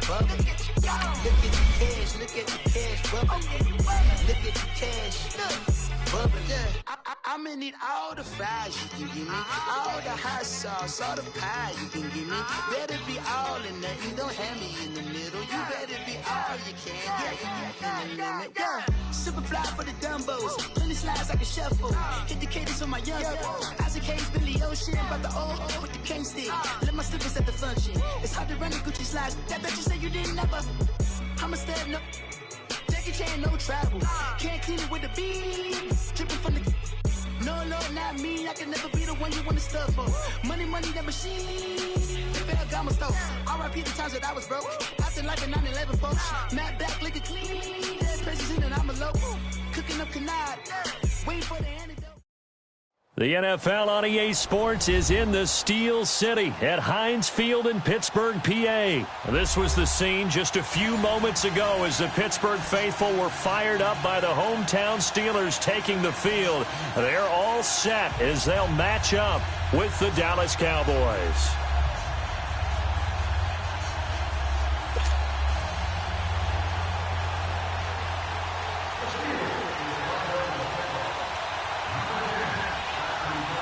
bubble. Look at the cash, look at the cash bubble. Look at the cash, bubble. I'ma need all the fries you can give me, all the hot sauce, all the pie you can give me. Better be all in nothing, don't have me in the middle. You better be all you can, yeah, in the limit, yeah. Super fly for the Dumbos, plenty slides like a shuffle. Hit the cadence on my young Isaac Hayes, Billy Ocean, but the old with the cane stick. Let my slippers at the function. It's hard to run the Gucci slides. That bet you say you didn't never. I'm a step no. Jackie Chan, no travel. Can't clean it with the beat. Dripping from the. No, Lord, not me. I can never be the one you want to stuff for. Money, that machine. Fair gamma stove. R.I.P. the times that I was broke. Acting like a 9/11 folks. Matte black, liquor clean. Dead presents in and I'm a local. Cooking up canard. Waiting for the antidote. The NFL on EA Sports is in the Steel City at Heinz Field in Pittsburgh, PA. This was the scene just a few moments ago as the Pittsburgh faithful were fired up by the hometown Steelers taking the field. They're all set as they'll match up with the Dallas Cowboys.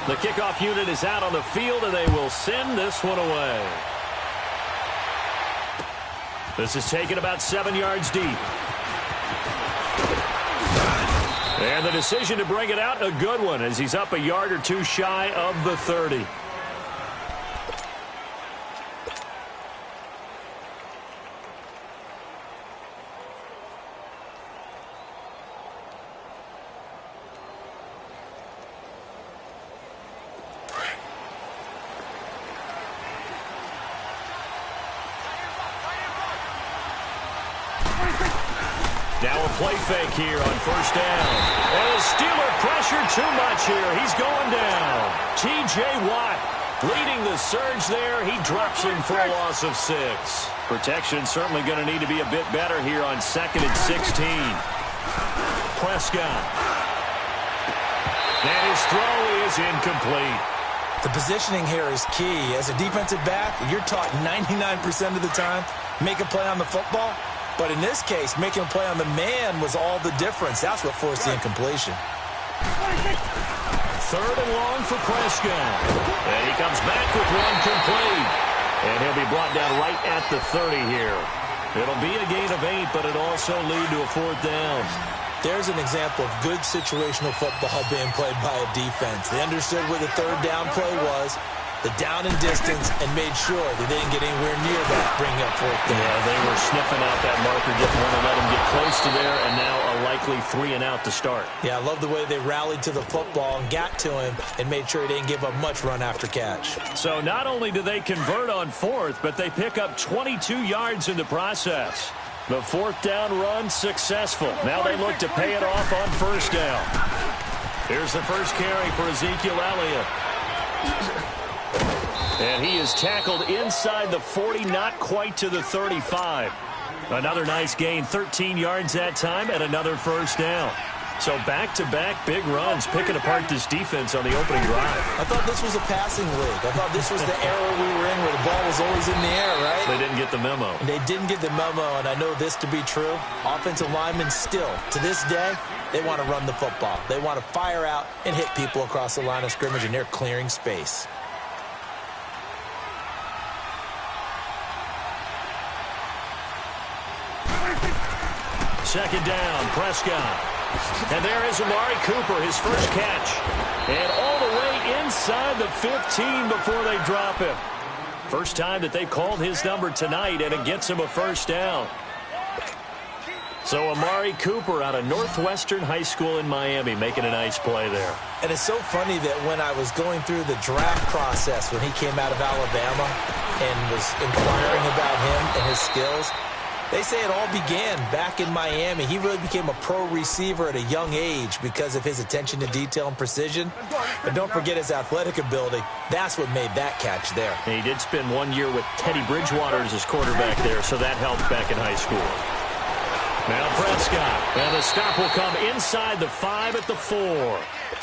The kickoff unit is out on the field, and they will send this one away. This is taken about 7 yards deep. And the decision to bring it out, a good one, as he's up a yard or two shy of the 30. Now a play fake here on first down. And the Steeler pressure too much here. He's going down. T.J. Watt leading the surge there. He drops him for a loss of 6. Protection certainly going to need to be a bit better here on 2nd and 16. Prescott. And his throw is incomplete. The positioning here is key. As a defensive back, you're taught 99% of the time, make a play on the football. But in this case, making a play on the man was all the difference. That's what forced the incompletion. 3rd and long for Prescott. And he comes back with one complete. And he'll be brought down right at the 30 here. It'll be a gain of 8, but it'll also lead to a 4th down. There's an example of good situational football being played by a defense. They understood where the 3rd down play was, the down and distance, and made sure they didn't get anywhere near that, bringing up 4th down. Yeah, they were sniffing out that marker, didn't want to let him get close to there, and now a likely 3 and out to start. Yeah, I love the way they rallied to the football and got to him and made sure he didn't give up much run after catch. So not only do they convert on 4th, but they pick up 22 yards in the process. The 4th down run successful. Now they look to pay it off on 1st down. Here's the first carry for Ezekiel Elliott. And he is tackled inside the 40, not quite to the 35. Another nice gain, 13 yards that time, and another 1st down. So back-to-back big runs, picking apart this defense on the opening drive. I thought this was a passing league. I thought this was the era we were in where the ball was always in the air, right? They didn't get the memo. And they didn't get the memo, and I know this to be true. Offensive linemen still, to this day, they want to run the football. They want to fire out and hit people across the line of scrimmage, and they're clearing space. Second down, Prescott. And there is Amari Cooper, his first catch. And all the way inside the 15 before they drop him. First time that they've called his number tonight, and it gets him a 1st down. So Amari Cooper out of Northwestern High School in Miami making a nice play there. And it's so funny that when I was going through the draft process when he came out of Alabama and was inquiring about him and his skills, they say it all began back in Miami. He really became a pro receiver at a young age because of his attention to detail and precision. But don't forget his athletic ability. That's what made that catch there. And he did spend 1 year with Teddy Bridgewater as his quarterback there, so that helped back in high school. Now Prescott. And the stop will come inside the 5 at the 4.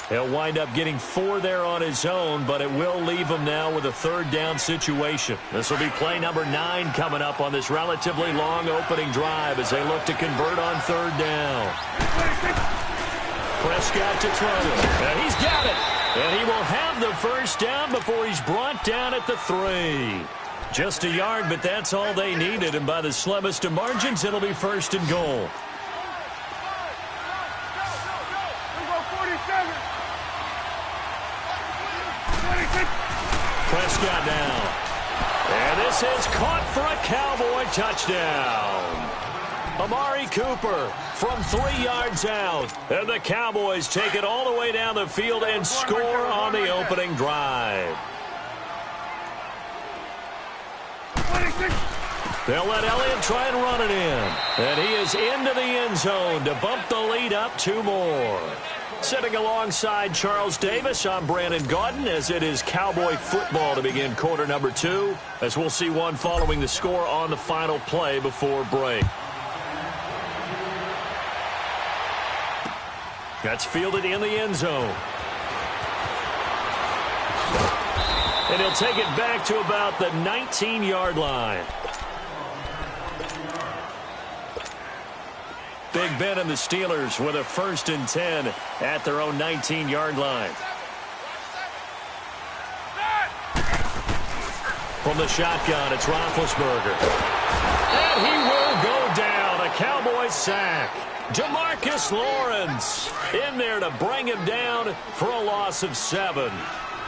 He'll wind up getting 4 there on his own, but it will leave him now with a third down situation. This will be play number 9 coming up on this relatively long opening drive as they look to convert on third down. Prescott to throw it. And he's got it. And he will have the first down before he's brought down at the 3. Just a yard, but that's all they needed. And by the slimmest of margins, it'll be first and goal. Prescott now. And this is caught for a Cowboy touchdown. Amari Cooper from 3 yards out. And the Cowboys take it all the way down the field and score on the opening drive. They'll let Elliott try and run it in. And he is into the end zone to bump the lead up 2 more. Sitting alongside Charles Davis, I'm Brandon Gaudin as it is Cowboy football to begin quarter number 2, as we'll see one following the score on the final play before break. That's fielded in the end zone. And he'll take it back to about the 19-yard line. Big Ben and the Steelers with a 1st and 10 at their own 19-yard line. From the shotgun, it's Roethlisberger. And he will go down. A Cowboy sack. DeMarcus Lawrence in there to bring him down for a loss of 7.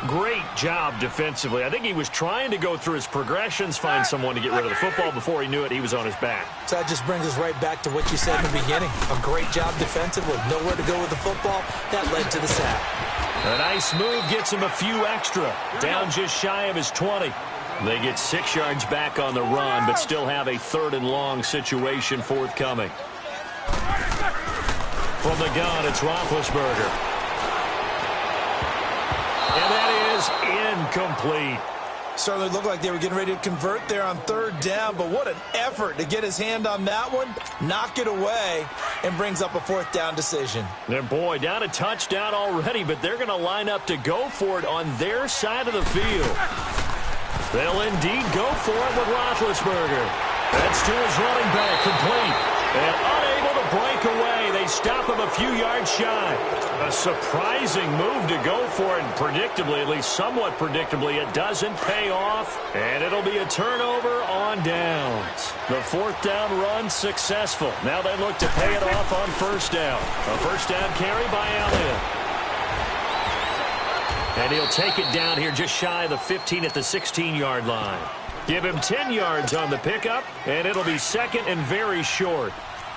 Great job defensively. I think he was trying to go through his progressions, find someone to get rid of the football. Before he knew it, he was on his back. So that just brings us right back to what you said in the beginning. A great job defensively. Nowhere to go with the football. That led to the sack. A nice move gets him a few extra. Down just shy of his 20. They get 6 yards back on the run, but still have a 3rd and long situation forthcoming. From the gun, it's Roethlisberger. And that is incomplete. Certainly looked like they were getting ready to convert there on 3rd down, but what an effort to get his hand on that one, knock it away, and brings up a 4th down decision. And boy, down a touchdown already, but they're going to line up to go for it on their side of the field. They'll indeed go for it with Roethlisberger. That's to his running back, complete. And unable to break away. They stop him a few yards shy. A surprising move to go for it, and predictably, at least somewhat predictably, it doesn't pay off. And it'll be a turnover on downs. The 4th down run successful. Now they look to pay it off on 1st down. A 1st down carry by Elliott. And he'll take it down here just shy of the 15 at the 16-yard line. Give him 10 yards on the pickup, and it'll be 2nd and very short.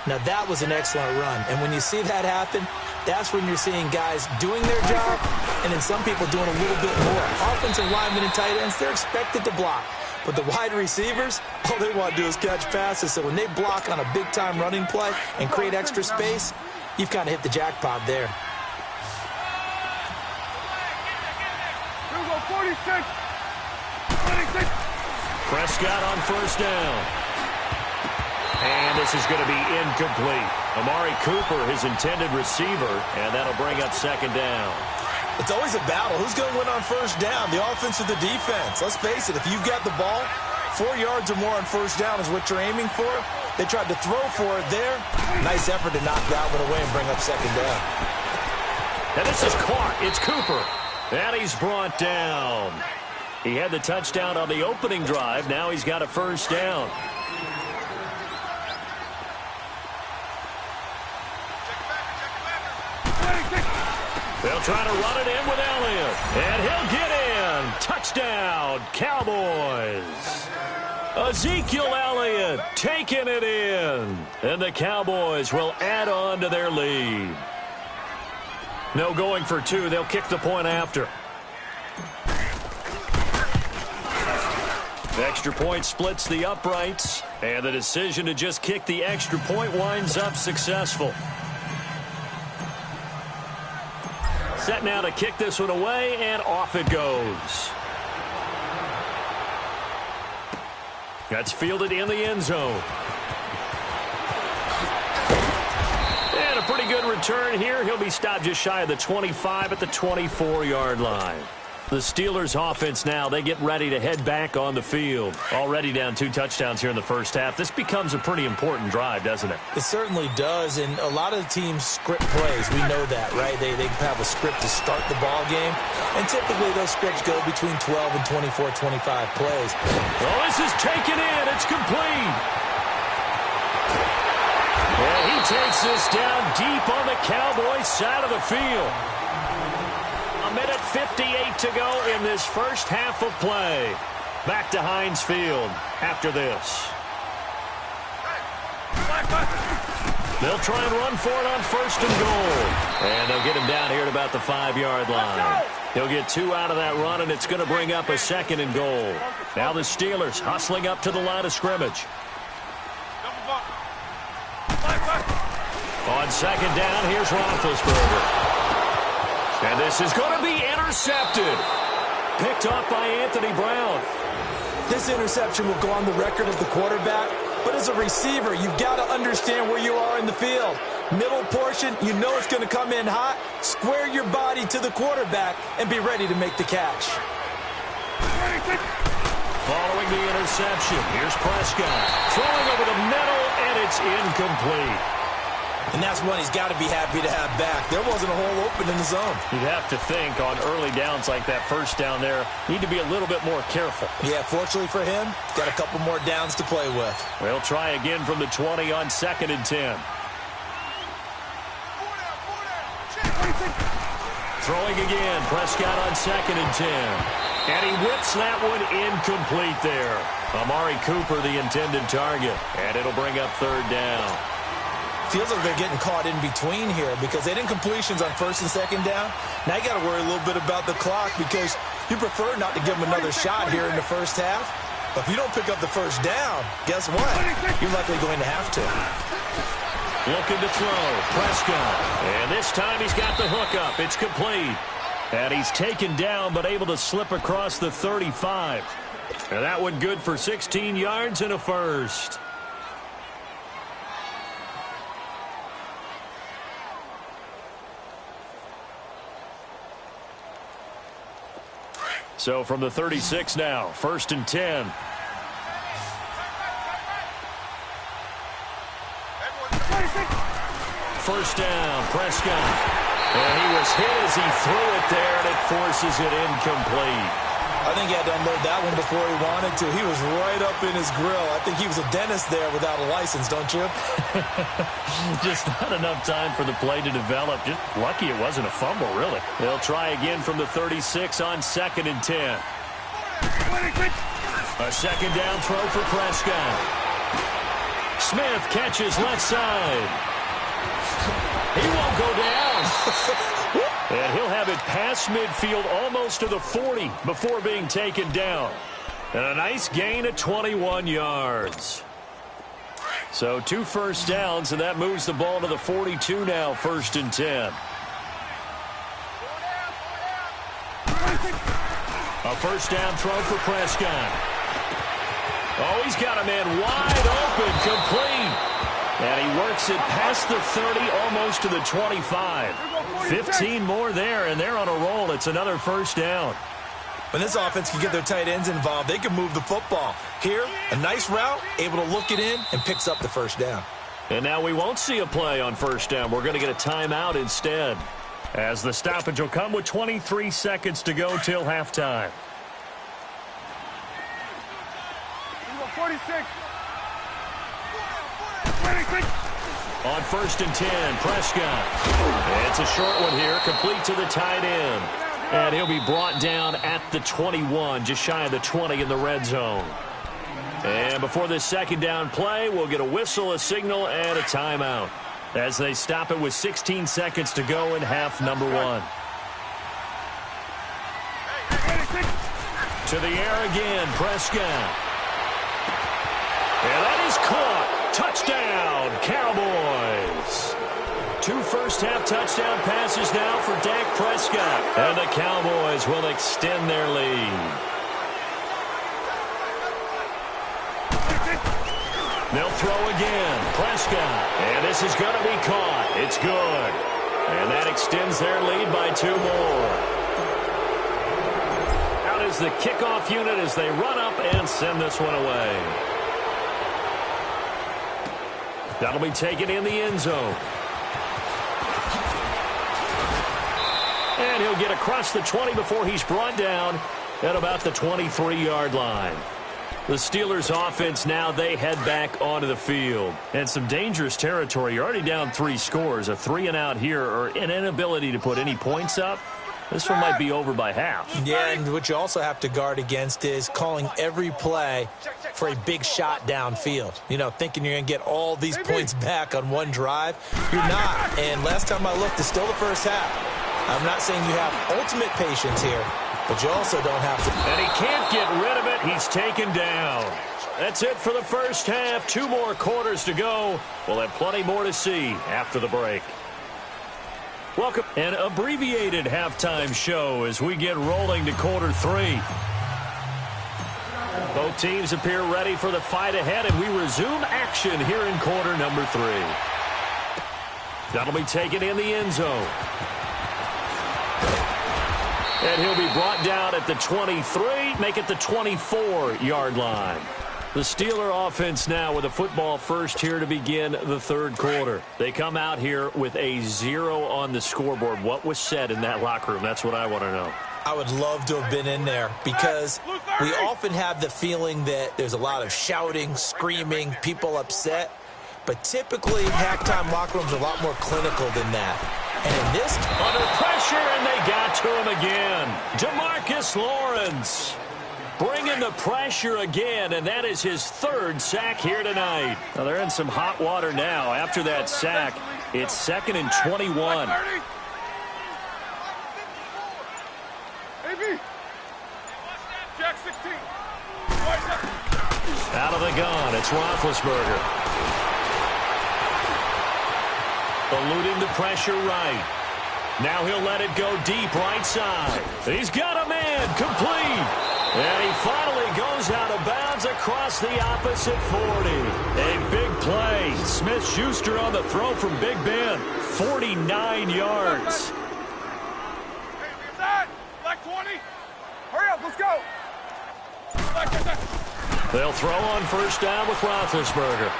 Now that was an excellent run, and when you see that happen, that's when you're seeing guys doing their job, and then some people doing a little bit more. Offensive linemen and tight ends, they're expected to block. But the wide receivers, all they want to do is catch passes. So when they block on a big-time running play and create extra space, you've kind of hit the jackpot there. 46. Prescott on 1st down. And this is going to be incomplete. Amari Cooper, his intended receiver, and that'll bring up 2nd down. It's always a battle. Who's going to win on 1st down, the offense or the defense? Let's face it, if you've got the ball, 4 yards or more on 1st down is what you're aiming for. They tried to throw for it there. Nice effort to knock that one away and bring up 2nd down. And this is caught. It's Cooper. And he's brought down. He had the touchdown on the opening drive. Now he's got a 1st down. They'll try to run it in with Elliott. And he'll get in. Touchdown, Cowboys. Ezekiel Elliott taking it in. And the Cowboys will add on to their lead. No going for 2. They'll kick the point after. The extra point splits the uprights. And the decision to just kick the extra point winds up successful. Set now to kick this one away, and off it goes. That's fielded in the end zone. pretty good return here. He'll be stopped just shy of the 25 at the 24-yard line. The Steelers offense now, they get ready to head back on the field. Already down 2 touchdowns here in the first half. This becomes a pretty important drive, doesn't it? It certainly does, and a lot of the teams script plays. We know that, right? They have a script to start the ball game, and typically those scripts go between 12 and 24, 25 plays. Well, this is taken in. It's complete. And he takes this down deep on the Cowboys side of the field. A minute 58 to go in this first half of play. Back to Heinz Field after this. They'll try and run for it on first and goal. And they'll get him down here at about the 5-yard line. He'll get 2 out of that run, and it's going to bring up a second and goal. Now the Steelers hustling up to the line of scrimmage. On second down, here's Roethlisberger. And this is going to be intercepted. Picked off by Anthony Brown. This interception will go on the record of the quarterback, but as a receiver, you've got to understand where you are in the field. Middle portion, you know it's going to come in hot. Square your body to the quarterback and be ready to make the catch. Following the interception, here's Prescott. Throwing over the middle, and it's incomplete. And that's one he's got to be happy to have back. There wasn't a hole open in the zone. You'd have to think on early downs like that first down there, need to be a little bit more careful. Yeah, fortunately for him, got a couple more downs to play with. They'll try again from the 20 on second and 10. Throwing again, Prescott on second and 10. And he whips that one incomplete there. Amari Cooper, the intended target. And it'll bring up third down. Feels like they're getting caught in between here because they didn't completions on first and second down. Now you got to worry a little bit about the clock because you prefer not to give them another shot here in the first half. But if you don't pick up the first down, guess what? You're likely going to have to. Looking to throw, Prescott. And this time he's got the hook up. It's complete. And he's taken down but able to slip across the 35. And that one good for 16 yards and a first. So from the 36 now, first and 10. First down, Prescott. And he was hit as he threw it there, and it forces it incomplete. I think he had to unload that one before he wanted to. He was right up in his grill. I think he was a dentist there without a license, don't you? Just not enough time for the play to develop. Just lucky it wasn't a fumble, really. They'll try again from the 36 on second and 10. A second down throw for Prescott. Smith catches left side. He won't go down. And he'll have it past midfield almost to the 40 before being taken down. And a nice gain of 21 yards. So 2 first downs, and that moves the ball to the 42 now, first and 10. A first down throw for Prescott. Oh, he's got a man wide open, complete. And he works it past the 30, almost to the 25. 15 more there, and they're on a roll. It's another first down. When this offense can get their tight ends involved, they can move the football. Here, a nice route, able to look it in, and picks up the first down. And now we won't see a play on first down. We're going to get a timeout instead, as the stoppage will come with 23 seconds to go till halftime. 46. On first and 10, Prescott. It's a short one here, complete to the tight end. And he'll be brought down at the 21, just shy of the 20 in the red zone. And before this second down play, we'll get a whistle, a signal, and a timeout as they stop it with 16 seconds to go in half number 1. To the air again, Prescott. And that is caught. Touchdown, Cowboys. 2 first-half touchdown passes now for Dak Prescott. And the Cowboys will extend their lead. They'll throw again. Prescott. And this is going to be caught. It's good. And that extends their lead by 2 more. Out is the kickoff unit as they run up and send this one away. That'll be taken in the end zone. And he'll get across the 20 before he's brought down at about the 23-yard line. The Steelers offense now, they head back onto the field. And some dangerous territory. You're already down 3 scores. A 3-and-out here or an inability to put any points up. This one might be over by half. Yeah, and what you also have to guard against is calling every play for a big shot downfield. You know, thinking you're going to get all these points back on one drive. You're not. And last time I looked, it's still the first half. I'm not saying you have ultimate patience here, but you also don't have to. And he can't get rid of it. He's taken down. That's it for the first half. 2 more quarters to go. We'll have plenty more to see after the break. Welcome. An abbreviated halftime show as we get rolling to quarter 3. Both teams appear ready for the fight ahead, and we resume action here in quarter number 3. That'll be taken in the end zone. And he'll be brought down at the 23, make it the 24-yard line. The Steeler offense now with a football first here to begin the third quarter. They come out here with a 0 on the scoreboard. What was said in that locker room? That's what I want to know. I would love to have been in there because we often have the feeling that there's a lot of shouting, screaming, people upset. But typically, halftime locker rooms are a lot more clinical than that. And in this, under pressure, and they got to him again. DeMarcus Lawrence bringing the pressure again, and that is his 3rd sack here tonight. Now, they're in some hot water now. After that sack, it's 2nd and 21. Jack 16. Out of the gun, it's Roethlisberger. Eluding the pressure right. Now he'll let it go deep right side. He's got a man complete. And he finally goes out of bounds across the opposite 40. A big play. Smith-Schuster on the throw from Big Ben. 49 yards. Black 20. Hurry up, let's go. They'll throw on first down with Roethlisberger.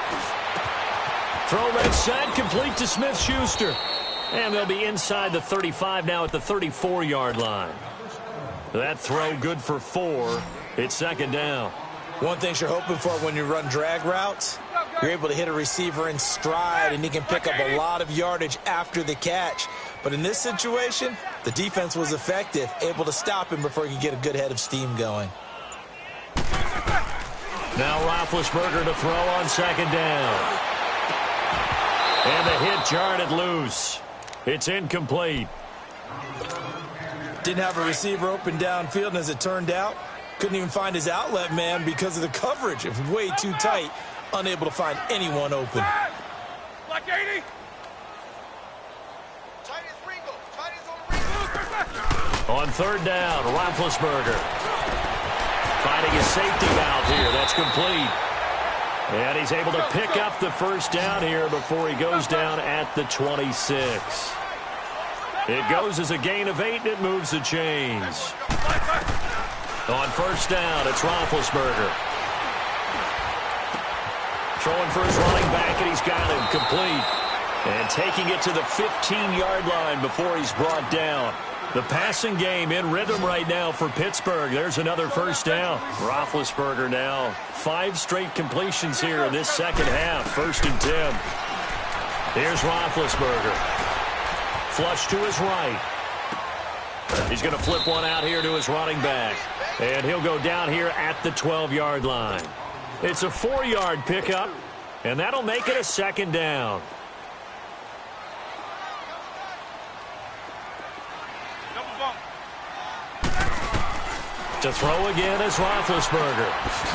Throw left side, complete to Smith-Schuster. And they'll be inside the 35 now at the 34-yard line. That throw good for 4. It's 2nd down. One thing you're hoping for when you run drag routes, you're able to hit a receiver in stride, and he can pick up a lot of yardage after the catch. But in this situation, the defense was effective, able to stop him before he could get a good head of steam going. Now Roethlisberger to throw on 2nd down. And the hit jarred it loose. It's incomplete. Didn't have a receiver open downfield, and as it turned out, couldn't even find his outlet man because of the coverage. It was way too tight, unable to find anyone open. Black 80. On 3rd down, Roethlisberger finding his safety valve here. That's complete. And he's able to pick up the first down here before he goes down at the 26. It goes as a gain of 8, and it moves the chains. On first down, it's Roethlisberger. Throwing for his running back, and he's got him complete. And taking it to the 15-yard line before he's brought down. The passing game in rhythm right now for Pittsburgh. There's another first down. Roethlisberger now 5 straight completions here in this second half. 1st and 10. Here's Roethlisberger. Flush to his right. He's going to flip one out here to his running back. And he'll go down here at the 12-yard line. It's a 4-yard pickup, and that'll make it a 2nd down. To throw again is Roethlisberger.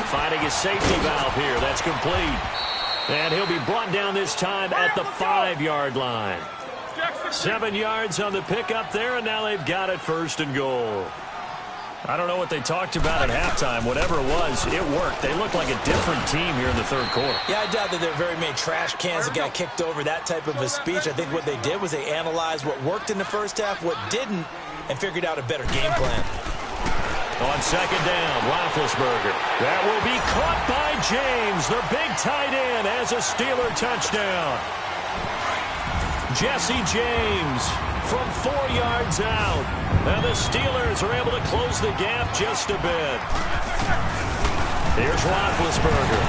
Finding his safety valve here. That's complete. And he'll be brought down this time at the 5-yard line. 7 yards on the pickup there, and now they've got it 1st and goal. I don't know what they talked about at halftime. Whatever it was, it worked. They looked like a different team here in the third quarter. Yeah, I doubt that there are very many trash cans that got kicked over that type of a speech. I think what they did was they analyzed what worked in the first half, what didn't, and figured out a better game plan. On second down, Roethlisberger. That will be caught by James. The big tight end has a Steeler touchdown. Jesse James from 4 yards out. And the Steelers are able to close the gap just a bit. Here's Roethlisberger.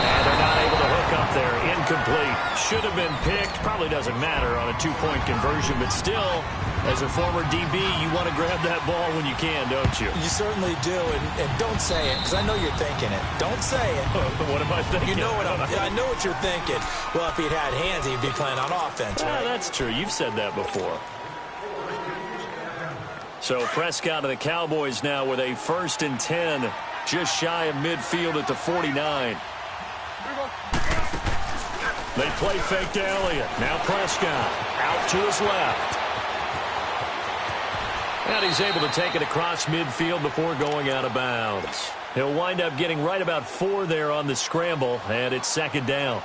And they're not able to hook up there. Incomplete. Should have been picked. Probably doesn't matter on a two-point conversion, but still, as a former DB, you want to grab that ball when you can, don't you? You certainly do, and don't say it, because I know you're thinking it. Don't say it. What am I thinking? You know what I know what you're thinking. Well, if he'd had hands, he'd be playing on offense, right? That's true. You've said that before. So Prescott and the Cowboys now with a 1st and 10, just shy of midfield at the 49. They play fake to Elliott. Now Prescott out to his left. And he's able to take it across midfield before going out of bounds. He'll wind up getting right about 4 there on the scramble, and it's second down.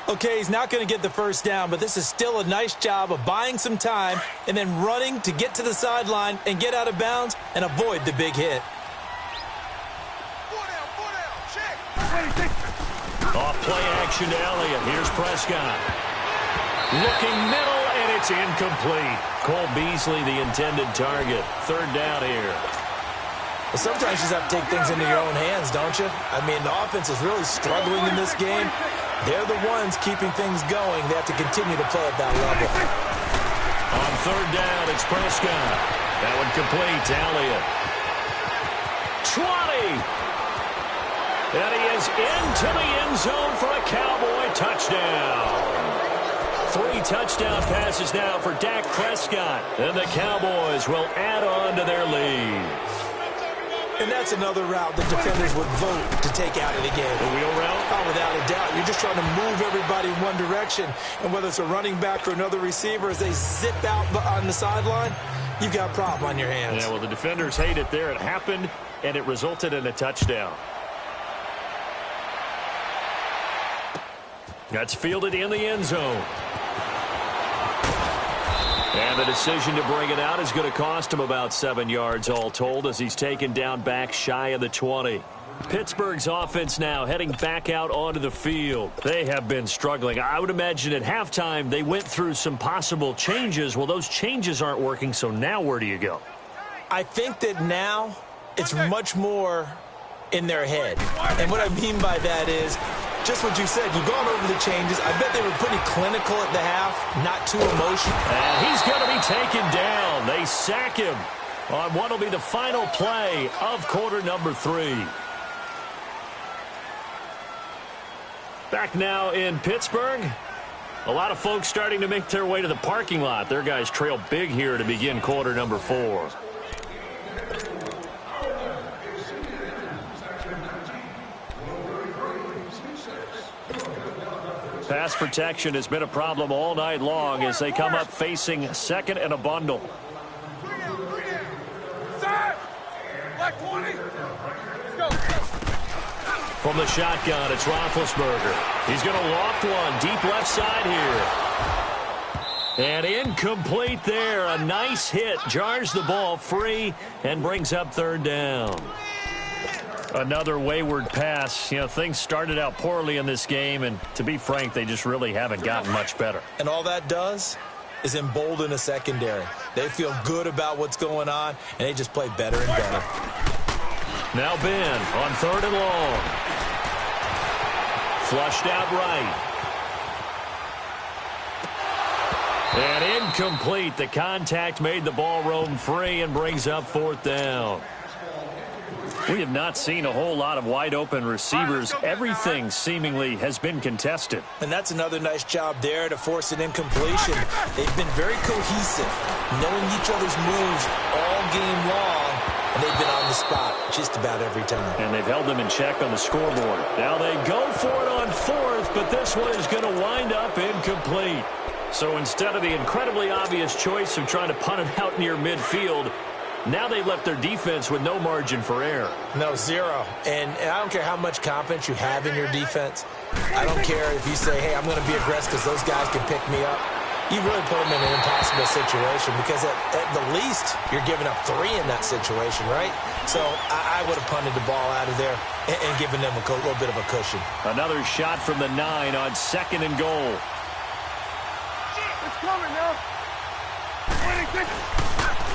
Okay, he's not going to get the first down, but this is still a nice job of buying some time and then running to get to the sideline and get out of bounds and avoid the big hit. Off play action to Elliott. Here's Prescott. Looking middle, and it's incomplete. Cole Beasley, the intended target. Third down here. Well, sometimes you just have to take things into your own hands, don't you? I mean, the offense is really struggling in this game. They're the ones keeping things going. They have to continue to play at that level. On third down, it's Prescott. That one complete to Elliott. 20! And he is into the end zone for a Cowboy touchdown. 3 touchdown passes now for Dak Prescott. And the Cowboys will add on to their lead. And that's another route the defenders would vote to take out of the game. The wheel route? Oh, without a doubt. You're just trying to move everybody in one direction. And whether it's a running back or another receiver, as they zip out on the sideline, you've got a problem on your hands. Yeah, well, the defenders hate it there. It happened, and it resulted in a touchdown. That's fielded in the end zone. And the decision to bring it out is going to cost him about 7 yards all told as he's taken down back shy of the 20. Pittsburgh's offense now heading back out onto the field. They have been struggling. I would imagine at halftime they went through some possible changes. Well, those changes aren't working, so now where do you go? I think that now it's much more in their head. And what I mean by that is just what you said. You've gone over the changes. I bet they were pretty clinical at the half, not too emotional. And he's going to be taken down. They sack him on what will be the final play of quarter number 3. Back now in Pittsburgh. A lot of folks starting to make their way to the parking lot. Their guys trail big here to begin quarter number 4. Pass protection has been a problem all night long as they come up facing second and a bundle. Black 20. Let's go. From the shotgun, it's Roethlisberger. He's going to loft one deep left side here. And incomplete there. A nice hit. Jars the ball free and brings up third down. Another wayward pass. You know, things started out poorly in this game, and to be frank, they just really haven't gotten much better. And all that does is embolden a secondary. They feel good about what's going on, and they just play better and better. Now Ben on third and long. Flushed out right. And incomplete. The contact made the ball roam free and brings up fourth down. We have not seen a whole lot of wide-open receivers. Everything seemingly has been contested. And that's another nice job there to force an incompletion. They've been very cohesive, knowing each other's moves all game long, and they've been on the spot just about every time. And they've held them in check on the scoreboard. Now they go for it on fourth, but this one is going to wind up incomplete. So instead of the incredibly obvious choice of trying to punt it out near midfield, Now they've left their defense with no margin for error. No, zero. And I don't care how much confidence you have in your defense. I don't care if you say, hey, I'm going to be aggressive because those guys can pick me up. You really put them in an impossible situation because at the least you're giving up 3 in that situation, right? So I would have punted the ball out of there and given them a little bit of a cushion. Another shot from the 9 on 2nd and goal. It's coming now.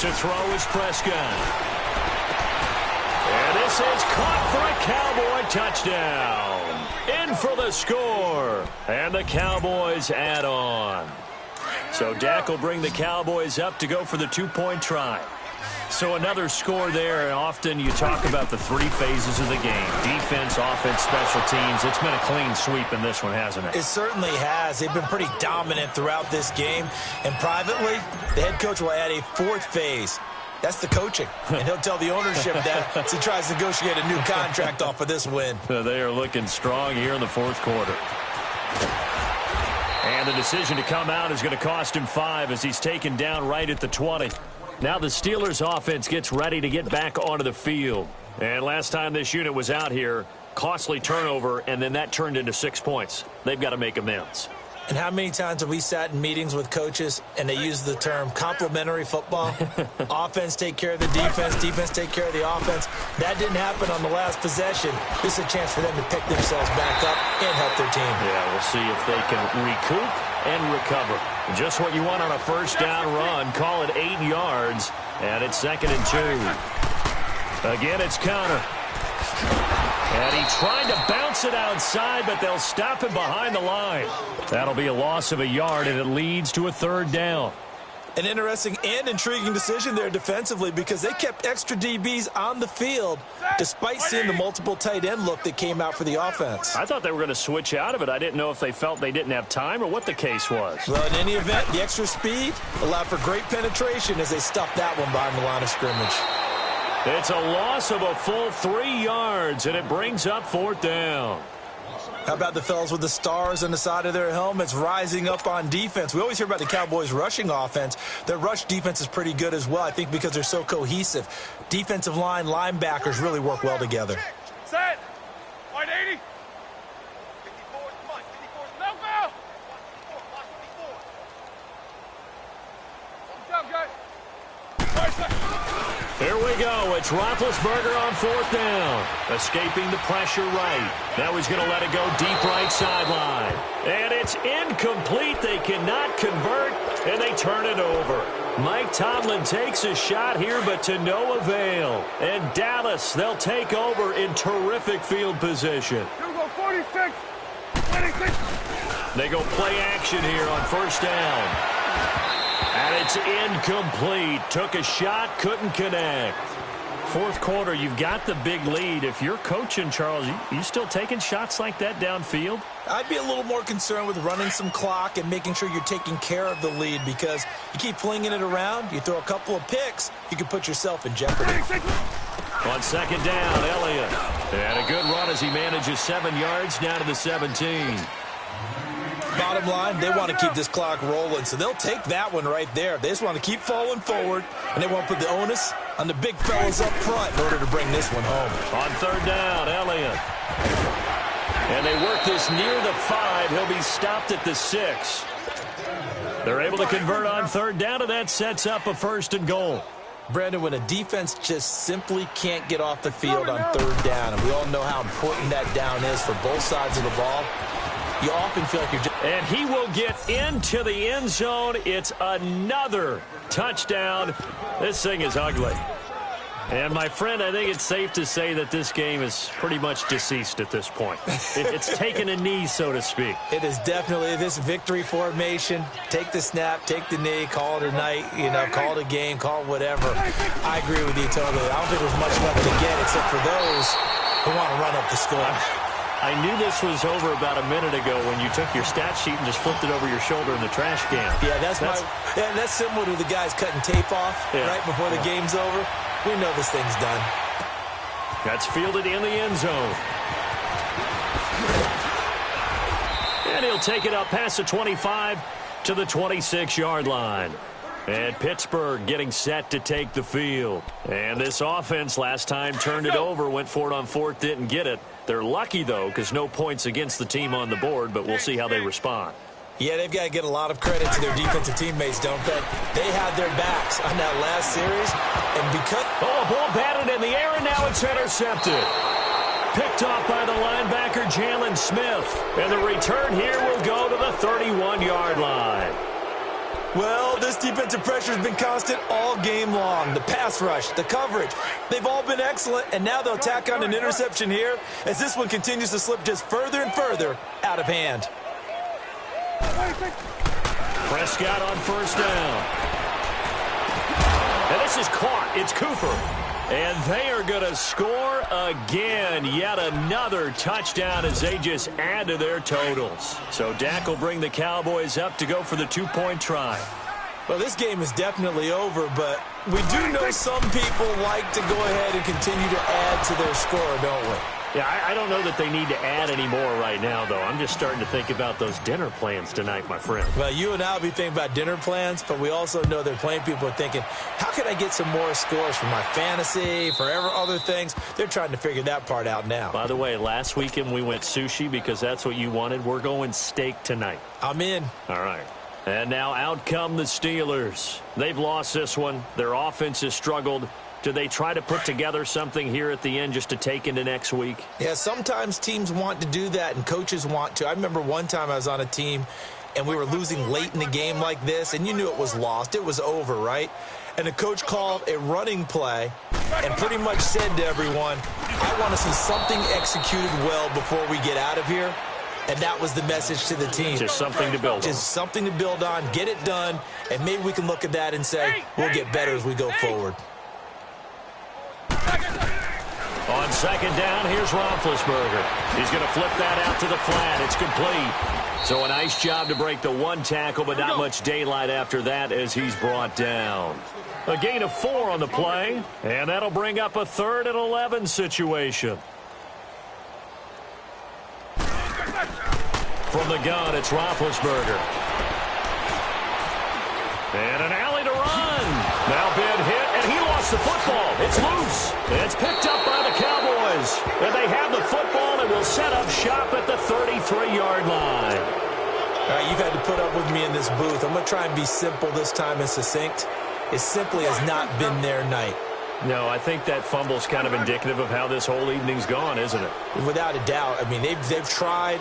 To throw is Prescott. And this is caught for a Cowboy touchdown. In for the score. And the Cowboys add on. So Dak will bring the Cowboys up to go for the 2-point try. So another score there, and often you talk about the 3 phases of the game. Defense, offense, special teams. It's been a clean sweep in this one, hasn't it? It certainly has. They've been pretty dominant throughout this game. And privately, the head coach will add a 4th phase. That's the coaching. And he'll tell the ownership that as he tries to negotiate a new contract off of this win. They are looking strong here in the 4th quarter. And the decision to come out is going to cost him 5 as he's taken down right at the 20. Now the Steelers offense gets ready to get back onto the field. And last time this unit was out here, costly turnover, and then that turned into 6 points. They've got to make amends. And how many times have we sat in meetings with coaches and they use the term complementary football? Offense take care of the defense, defense take care of the offense. That didn't happen on the last possession. This is a chance for them to pick themselves back up and help their team. Yeah, we'll see if they can recoup and recover. Just what you want on a first down run. Call it 8 yards, and it's 2nd and 2. Again, it's Conner. And he tried to bounce it outside, but they'll stop him behind the line. That'll be a loss of a yard, and it leads to a 3rd down. An interesting and intriguing decision there defensively because they kept extra DBs on the field despite seeing the multiple tight end look that came out for the offense. I thought they were going to switch out of it. I didn't know if they felt they didn't have time or what the case was. Well, in any event, the extra speed allowed for great penetration as they stuffed that one behind the line of scrimmage. It's a loss of a full 3 yards, and it brings up 4th down. How about the fellas with the stars on the side of their helmets rising up on defense? We always hear about the Cowboys' rushing offense. Their rush defense is pretty good as well, I think, because they're so cohesive. Defensive line, linebackers really work well together. Set. Wide 80. 54. Come on, 54. Now go. 54. Down, guys. Here we go. It's Roethlisberger on 4th down. Escaping the pressure right. Now he's going to let it go deep right sideline. And it's incomplete. They cannot convert, and they turn it over. Mike Tomlin takes a shot here, but to no avail. And Dallas, they'll take over in terrific field position. Here we go, 46. 26. They go play action here on 1st down. And it's incomplete. Took a shot, couldn't connect. 4th quarter, you've got the big lead. If you're coaching, Charles, you still taking shots like that downfield? I'd be a little more concerned with running some clock and making sure you're taking care of the lead because you keep flinging it around, you throw a couple of picks, you can put yourself in jeopardy. On 2nd down, Elliott. And a good run as he manages 7 yards down to the 17. Bottom line, they want to keep this clock rolling, so they'll take that one right there. They just want to keep falling forward, and they want to put the onus on the big fellas up front in order to bring this one home. On 3rd down, Elliott. And they work this near the 5. He'll be stopped at the 6. They're able to convert on 3rd down, and that sets up a 1st and goal. Brandon, when a defense just simply can't get off the field on 3rd down, and we all know how important that down is for both sides of the ball, you often feel like you're just... And he will get into the end zone. It's another touchdown. This thing is ugly. And, my friend, I think it's safe to say that this game is pretty much deceased at this point. It's taken a knee, so to speak. It is definitely this victory formation. Take the snap, take the knee, call it a night, call it a game, call it whatever. I agree with you totally. I don't think there's much left to get except for those who want to run up the score. I knew this was over about a minute ago when you took your stat sheet and just flipped it over your shoulder in the trash can. Yeah, that's similar to the guys cutting tape off right before the game's over. We know this thing's done. That's fielded in the end zone. And he'll take it up past the 25 to the 26-yard line. And Pittsburgh getting set to take the field. And this offense last time turned it over, went for it on fourth, didn't get it. They're lucky, though, because no points against the team on the board, but we'll see how they respond. Yeah, they've got to get a lot of credit to their defensive teammates, don't they? They had their backs on that last series. And because... Oh, a ball batted in the air, and now it's intercepted. Picked off by the linebacker, Jalen Smith. And the return here will go to the 31-yard line. Well, this defensive pressure has been constant all game long. The pass rush, the coverage, they've all been excellent, and now they'll tack on an interception here as this one continues to slip just further and further out of hand. Prescott on first down. And this is caught. It's Cooper. And they are going to score again. Yet another touchdown as they just add to their totals. So Dak will bring the Cowboys up to go for the two-point try. Well, this game is definitely over, but we do know some people like to go ahead and continue to add to their score, don't we? Yeah, I don't know that they need to add any more right now, though. I'm just starting to think about those dinner plans tonight, my friend. Well, you and I will be thinking about dinner plans, but we also know that plenty of people are thinking, how can I get some more scores for my fantasy, for other things? They're trying to figure that part out now. By the way, last weekend we went sushi because that's what you wanted. We're going steak tonight. I'm in. All right. And now out come the Steelers. They've lost this one. Their offense has struggled. Do they try to put together something here at the end just to take into next week? Yeah, sometimes teams want to do that and coaches want to. I remember one time I was on a team and we were losing late in the game like this, and you knew it was lost. It was over, right? And the coach called a running play and pretty much said to everyone, I want to see something executed well before we get out of here. And that was the message to the team. Just something to build on. Just something to build on, get it done, and maybe we can look at that and say, we'll get better as we go forward. On second down, here's Roethlisberger. He's going to flip that out to the flat. It's complete. So a nice job to break the one tackle, but not much daylight after that as he's brought down. A gain of 4 on the play, and that'll bring up a 3rd and 11 situation. From the gun, it's Roethlisberger. And an alley to run. Now big hit, and he lost the football. It's loose. It's picked up by the Cowboys. And they have the football and will set up shop at the 33-yard line. All right, you've had to put up with me in this booth. I'm going to try and be simple this time and succinct. It simply has not been their night. No, I think that fumble's kind of indicative of how this whole evening's gone, isn't it? Without a doubt. I mean, they've tried,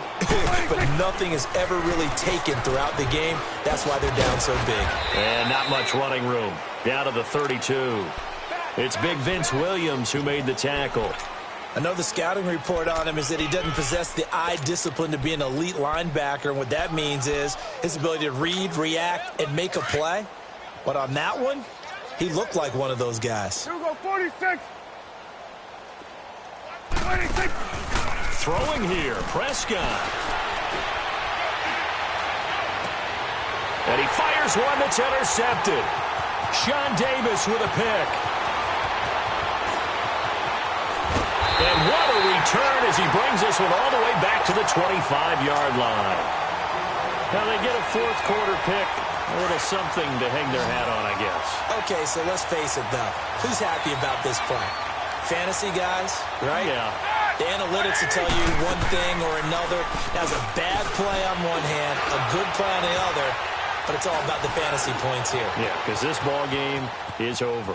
but nothing has ever really taken throughout the game. That's why they're down so big. And not much running room. Down to the 32. It's Big Vince Williams who made the tackle. Another scouting report on him is that he doesn't possess the eye discipline to be an elite linebacker. And what that means is his ability to read, react, and make a play. But on that one, he looked like one of those guys. 46. 26. Throwing here, Prescott. And he fires one that's intercepted. Sean Davis with a pick. And what a return as he brings this one all the way back to the 25-yard line. Now they get a fourth quarter pick. A little something to hang their hat on, I guess. Okay, so let's face it, though. Who's happy about this play? Fantasy guys, right? Yeah. The analytics will tell you one thing or another. That's a bad play on one hand, a good play on the other, but it's all about the fantasy points here. Yeah, because this ball game is over.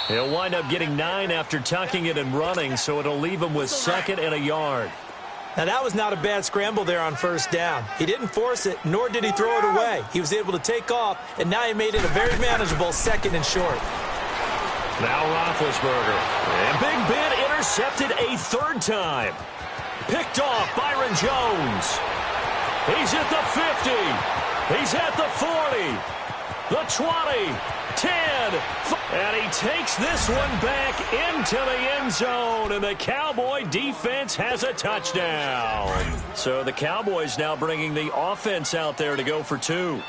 He'll wind up getting 9 after tucking it and running, so it'll leave him with 2nd and a yard. Now, that was not a bad scramble there on first down. He didn't force it, nor did he throw it away. He was able to take off, and now he made it a very manageable 2nd and short. Now Roethlisberger. And Big Ben intercepted a 3rd time. Picked off Byron Jones. He's at the 50. He's at the 40. The 20. 10. And he takes this one back into the end zone. And the Cowboy defense has a touchdown. So the Cowboys now bringing the offense out there to go for 2.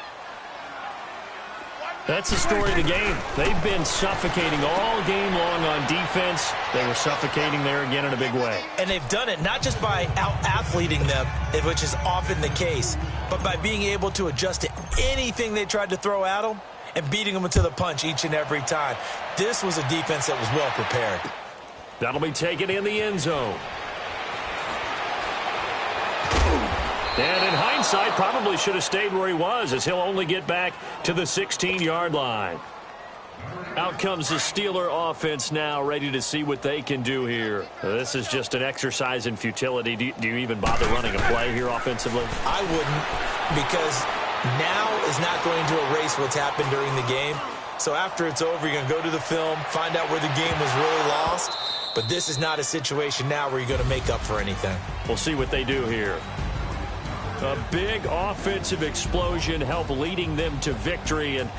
That's the story of the game. They've been suffocating all game long on defense. They were suffocating there again in a big way. And they've done it not just by out-athleting them, which is often the case, but by being able to adjust to anything they tried to throw at them and beating them to the punch each and every time. This was a defense that was well prepared. That'll be taken in the end zone. And in hindsight, probably should have stayed where he was, as he'll only get back to the 16-yard line. Out comes the Steeler offense now, ready to see what they can do here. This is just an exercise in futility. Do you even bother running a play here offensively? I wouldn't, because now is not going to erase what's happened during the game. So after it's over, you're going to go to the film, find out where the game was really lost. But this is not a situation now where you're going to make up for anything. We'll see what they do here. A big offensive explosion helped leading them to victory. And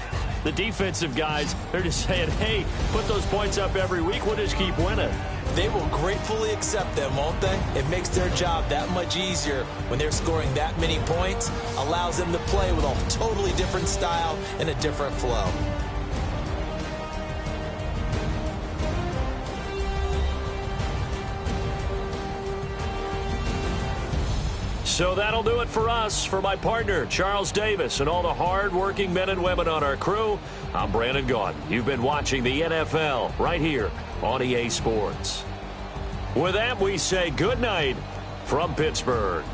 the defensive guys, they're just saying, hey, put those points up every week. We'll just keep winning. They will gratefully accept them, won't they? It makes their job that much easier when they're scoring that many points. Allows them to play with a totally different style and a different flow. So that'll do it for us. For my partner, Charles Davis, and all the hard-working men and women on our crew, I'm Brandon Gaudin. You've been watching the NFL right here on EA Sports. With that, we say good night from Pittsburgh.